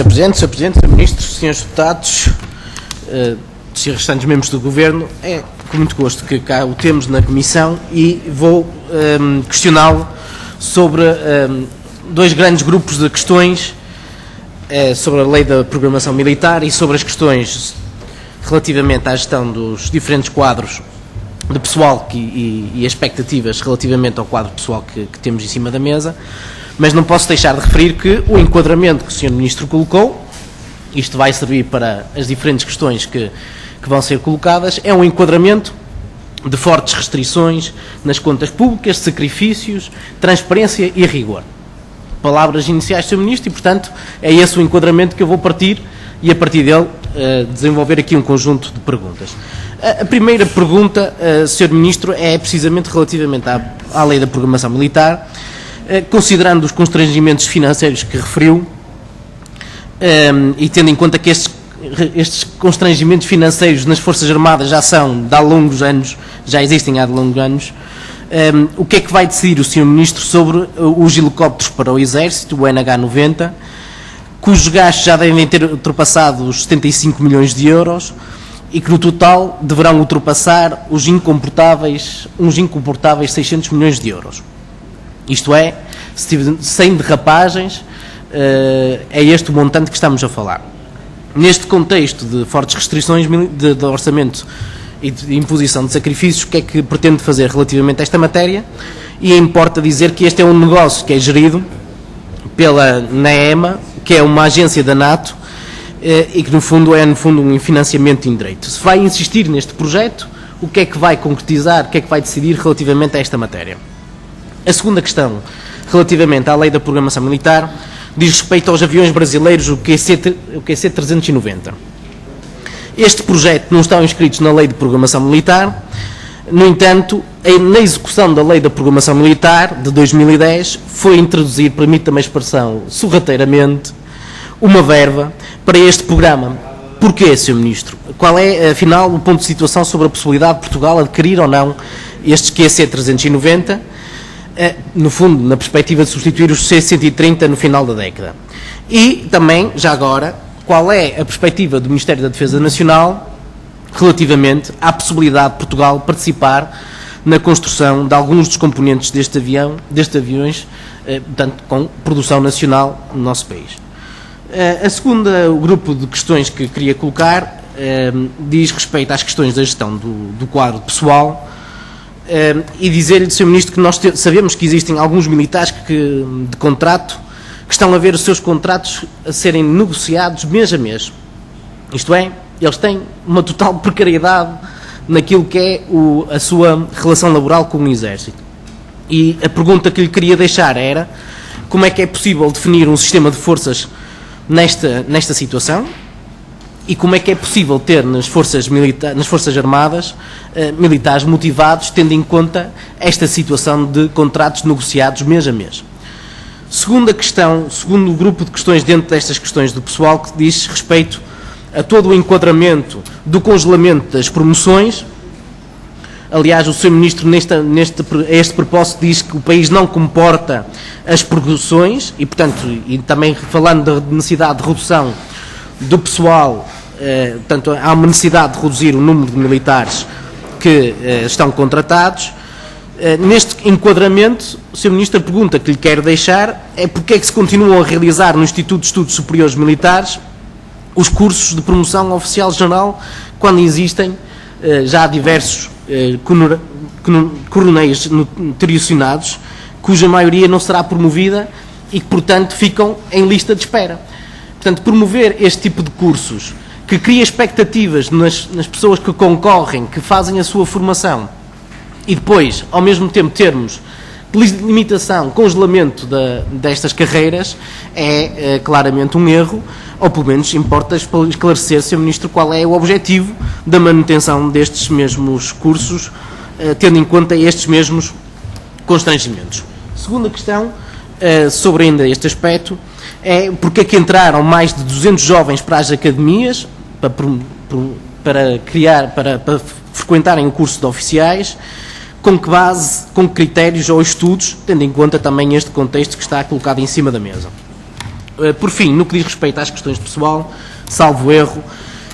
obrigado, Sr. Presidente, Sr. Ministro, Srs. Deputados, Srs. restantes membros do Governo. É com muito gosto que cá o temos na Comissão e vou questioná-lo sobre dois grandes grupos de questões, sobre a Lei da Programação Militar e sobre as questões relativamente à gestão dos diferentes quadros de pessoal e expectativas relativamente ao quadro pessoal que temos em cima da mesa. Mas não posso deixar de referir que o enquadramento que o Sr. Ministro colocou, isto vai servir para as diferentes questões que vão ser colocadas, é um enquadramento de fortes restrições nas contas públicas, sacrifícios, transparência e rigor. Palavras iniciais do Sr. Ministro e, portanto, é esse o enquadramento que eu vou partir e, a partir dele, desenvolver aqui um conjunto de perguntas. A primeira pergunta, Sr. Ministro, é precisamente relativamente à Lei da Programação Militar, considerando os constrangimentos financeiros que referiu e tendo em conta que estes constrangimentos financeiros nas Forças Armadas já são de há longos anos, já existem há longos anos, o que é que vai decidir o Sr. Ministro sobre os helicópteros para o Exército, o NH90, cujos gastos já devem ter ultrapassado os 75 milhões de euros e que no total deverão ultrapassar uns incomportáveis 600 milhões de euros. Isto é, sem derrapagens, é este o montante que estamos a falar. Neste contexto de fortes restrições de orçamento e de imposição de sacrifícios, o que é que pretende fazer relativamente a esta matéria? E importa dizer que este é um negócio que é gerido pela NAEMA, que é uma agência da NATO, e que no fundo é um financiamento indireto. Se vai insistir neste projeto, o que é que vai concretizar, o que é que vai decidir relativamente a esta matéria? A segunda questão, relativamente à Lei da Programação Militar, diz respeito aos aviões brasileiros, o QC-390. Este projeto não está inscrito na Lei de Programação Militar, no entanto, na execução da Lei da Programação Militar de 2010, foi introduzir, permita-me a expressão, sorrateiramente, uma verba para este programa. Porquê, Sr. Ministro? Qual é, afinal, o ponto de situação sobre a possibilidade de Portugal adquirir ou não estes QC-390, no fundo, na perspectiva de substituir os C-130 no final da década? E também, já agora, qual é a perspectiva do Ministério da Defesa Nacional relativamente à possibilidade de Portugal participar na construção de alguns dos componentes destes aviões, portanto, com produção nacional no nosso país? A segunda, o grupo de questões que queria colocar, diz respeito às questões da gestão do quadro pessoal, e dizer-lhe, Sr. Ministro, que nós sabemos que existem alguns militares de contrato que estão a ver os seus contratos a serem negociados mês a mês. Isto é, eles têm uma total precariedade naquilo que é a sua relação laboral com o Exército. E a pergunta que lhe queria deixar era como é que é possível definir um sistema de forças nesta situação e como é que é possível ter nas Forças Armadas militares motivados, tendo em conta esta situação de contratos negociados mês a mês. Segunda questão, segundo grupo de questões dentro destas questões do pessoal, que diz respeito a todo o enquadramento do congelamento das promoções. Aliás, o Sr. Ministro, a este propósito, diz que o país não comporta as promoções e, portanto, e também falando da necessidade de redução do pessoal, portanto, há uma necessidade de reduzir o número de militares que estão contratados. Neste enquadramento, o Sr. Ministro, a pergunta que lhe quero deixar é porque é que se continuam a realizar no Instituto de Estudos Superiores Militares os cursos de promoção oficial-general, quando existem já diversos coronéis notoriacionados, cuja maioria não será promovida e que, portanto, ficam em lista de espera. Portanto, promover este tipo de cursos, que cria expectativas nas pessoas que concorrem, que fazem a sua formação, e depois, ao mesmo tempo, termos limitação, congelamento destas carreiras, é claramente um erro, ou pelo menos importa esclarecer, Sr. Ministro, qual é o objetivo da manutenção destes mesmos cursos, tendo em conta estes mesmos constrangimentos. Segunda questão, sobre ainda este aspecto, é porque é que entraram mais de 200 jovens para as academias, para frequentarem o curso de oficiais, com que base, com que critérios ou estudos, tendo em conta também este contexto que está colocado em cima da mesa. Por fim, no que diz respeito às questões de pessoal, salvo erro,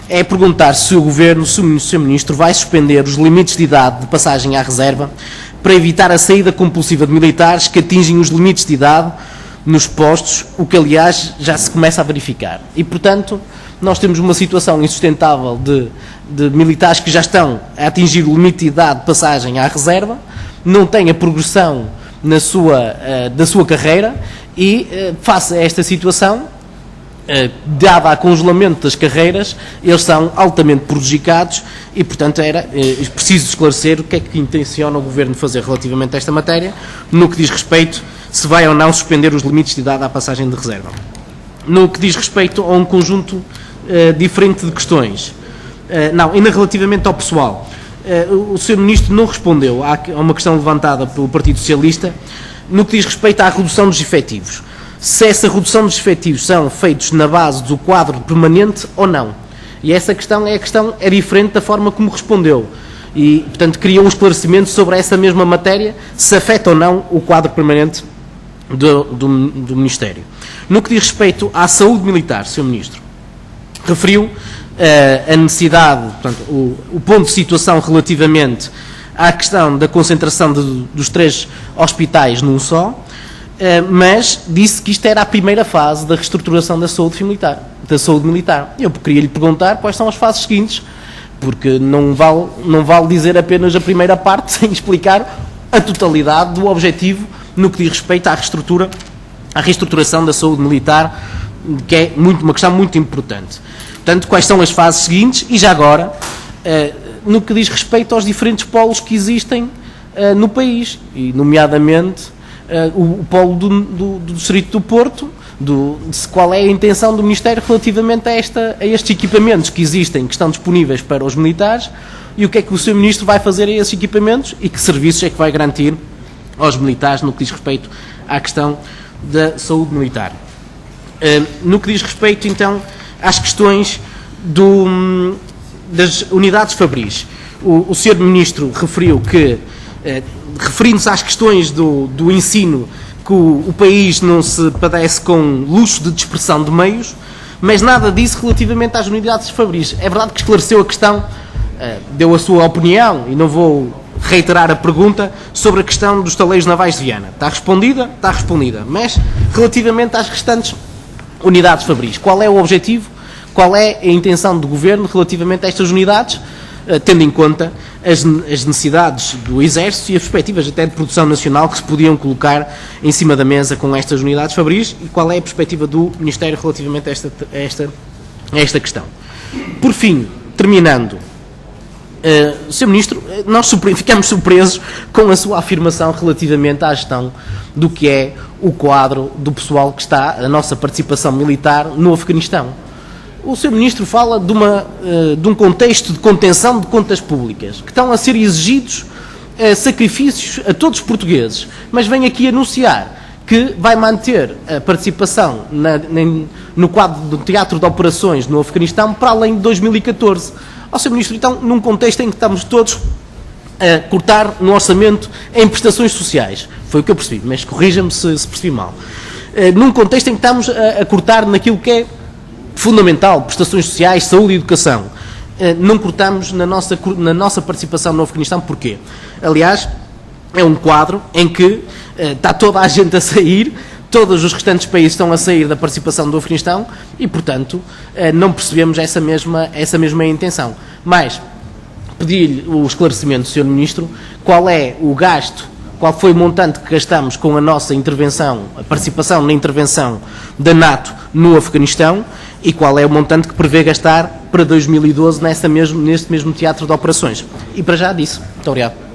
é perguntar se o Governo, se o Sr. Ministro vai suspender os limites de idade de passagem à reserva para evitar a saída compulsiva de militares que atingem os limites de idade nos postos, o que aliás já se começa a verificar. E portanto, nós temos uma situação insustentável de militares que já estão a atingir o limite de idade de passagem à reserva, não têm a progressão da sua carreira e, face a esta situação, dada a congelamento das carreiras, eles são altamente prejudicados e, portanto, era preciso esclarecer o que é que intenciona o Governo fazer relativamente a esta matéria, no que diz respeito se vai ou não suspender os limites de idade à passagem de reserva. No que diz respeito a um conjunto diferente de questões, ainda relativamente ao pessoal, o Sr. Ministro não respondeu a uma questão levantada pelo Partido Socialista no que diz respeito à redução dos efetivos. Se essa redução dos efetivos são feitos na base do quadro permanente ou não. E essa questão é diferente da forma como respondeu. E, portanto, queria um esclarecimento sobre essa mesma matéria, se afeta ou não o quadro permanente do Ministério. No que diz respeito à saúde militar, Sr. Ministro, referiu a necessidade, portanto, o ponto de situação relativamente à questão da concentração dos 3 hospitais num só, mas disse que isto era a primeira fase da reestruturação da saúde militar. Eu queria lhe perguntar quais são as fases seguintes, porque não vale dizer apenas a primeira parte sem explicar a totalidade do objetivo no que diz respeito à reestruturação da saúde militar, que é uma questão muito importante. Portanto, quais são as fases seguintes e, já agora, no que diz respeito aos diferentes polos que existem no país, e nomeadamente o polo do Distrito do Porto, qual é a intenção do Ministério relativamente a estes equipamentos que existem, que estão disponíveis para os militares, e o que é que o Sr. Ministro vai fazer a esses equipamentos e que serviços é que vai garantir aos militares no que diz respeito à questão da saúde militar. No que diz respeito, então, às questões das unidades fabris, o Sr. Ministro referiu que, referindo-se às questões do ensino, que o país não se padece com luxo de dispersão de meios, mas nada disso relativamente às unidades fabris. É verdade que esclareceu a questão, deu a sua opinião, e não vou reiterar a pergunta sobre a questão dos taleiros navais de Viana. Está respondida? Está respondida. Mas, relativamente às restantes unidades fabris, qual é o objetivo, qual é a intenção do Governo relativamente a estas unidades, tendo em conta as necessidades do Exército e as perspectivas até de produção nacional que se podiam colocar em cima da mesa com estas unidades fabris, e qual é a perspectiva do Ministério relativamente a esta questão. Por fim, terminando, Sr. Ministro, nós ficamos surpresos com a sua afirmação relativamente à gestão do que é o quadro do pessoal que está, a nossa participação militar no Afeganistão. O Sr. Ministro fala de um contexto de contenção de contas públicas, que estão a ser exigidos sacrifícios a todos os portugueses, mas vem aqui anunciar que vai manter a participação no quadro do Teatro de Operações no Afeganistão para além de 2014. Ó, Sr. Ministro, então, num contexto em que estamos todos a cortar no orçamento em prestações sociais, foi o que eu percebi, mas corrija-me se percebi mal, num contexto em que estamos a cortar naquilo que é fundamental, prestações sociais, saúde e educação, não cortamos na nossa participação no Afeganistão. Porquê? Aliás, é um quadro em que está toda a gente a sair, todos os restantes países estão a sair da participação do Afeganistão e, portanto, não percebemos essa mesma intenção. Mas pedi-lhe o esclarecimento do Sr. Ministro, qual é o gasto, qual foi o montante que gastamos com a nossa intervenção, a participação na intervenção da NATO no Afeganistão, e qual é o montante que prevê gastar para 2012 neste mesmo teatro de operações. E para já disse. Muito obrigado.